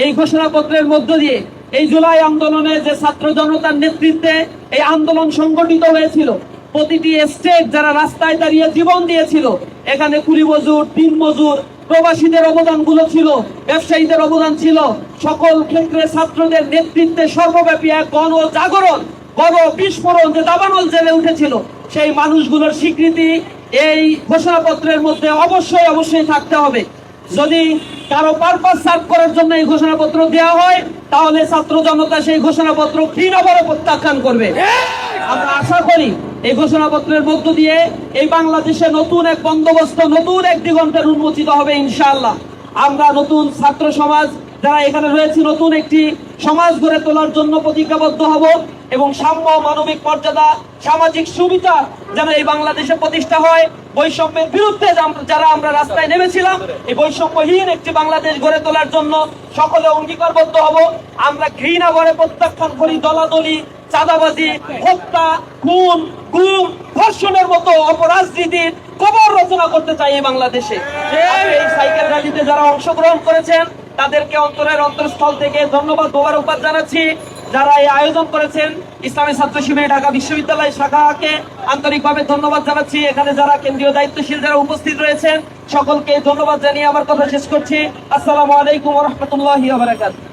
এই ঘোষণাপত্রের মধ্য দিয়ে এই জুলাই আন্দোলনে যে ছাত্র জনতার নেতৃত্বে এই আন্দোলন সংগঠিত হয়েছিল, প্রতিটি স্টেট যারা রাস্তায় দাঁড়িয়ে জীবন দিয়েছিল, এখানে কুলি মজুর, দিন মজুর, প্রবাসীদের অবদান গুলো ছিল, ব্যবসায়ীদের অবদান ছিল, সকল ক্ষেত্রে ছাত্রদের নেতৃত্বে সর্বব্যাপী এক গণ জাগরণ, গণ বিস্ফোরণ যে দাবানল জেলে উঠেছিল, সেই মানুষগুলোর স্বীকৃতি এই ঘোষণাপত্রের মধ্যে অবশ্যই অবশ্যই থাকতে হবে। যদি কারো পারপাস সার্ভ করার জন্য এই ঘোষণাপত্র দেওয়া হয়, তাহলে ছাত্র জনতা সেই ঘোষণাপত্র ঘৃণাভরে প্রত্যাখ্যান করবে। আমরা আশা করি এই ঘোষণাপত্রের মধ্য দিয়ে এই বাংলাদেশে নতুন এক বন্দোবস্ত, নতুন এক দিগন্তের উন্মোচিত হবে ইনশাআল্লাহ। আমরা নতুন ছাত্র সমাজ যারা এখানে রয়েছে, নতুন একটি সমাজ গড়ে তোলার জন্য প্রতিজ্ঞাবদ্ধ হব এবং সাম্য, মানবিক মর্যাদা, সামাজিক সুবিচার যেন এই বাংলাদেশে প্রতিষ্ঠা হয়। বৈষম্যের বিরুদ্ধে যারা আমরা রাস্তায় নেমেছিলাম, এই বৈষম্যহীন একটি বাংলাদেশ গড়ে তোলার জন্য সকলে অঙ্গীকারবদ্ধ হব। আমরা ঘৃণা ভরে প্রত্যাখ্যান করি দলাদলি, চাঁদাবাজি, হত্যা, খুন, গুম, ধর্ষণের মতো অপরাজনীতির কবর রচনা করতে চাই এই বাংলাদেশে। এই সাইকেল র্যালিতে যারা অংশগ্রহণ করেছেন তাদেরকে অন্তরের অন্তঃস্থল থেকে ধন্যবাদ, মোবারকবাদ জানাচ্ছি। যারা এই আয়োজন করেছেন ইসলামী ছাত্র শিবির ঢাকা বিশ্ববিদ্যালয় শাখাকে আন্তরিকভাবে ধন্যবাদ জানাচ্ছি। এখানে যারা কেন্দ্রীয় দায়িত্বশীল যারা উপস্থিত রয়েছেন সকলকে ধন্যবাদ জানিয়ে আমার কথা শেষ করছি। আসসালামু আলাইকুম ওয়া রাহমাতুল্লাহি ওয়া বারাকাতুহু।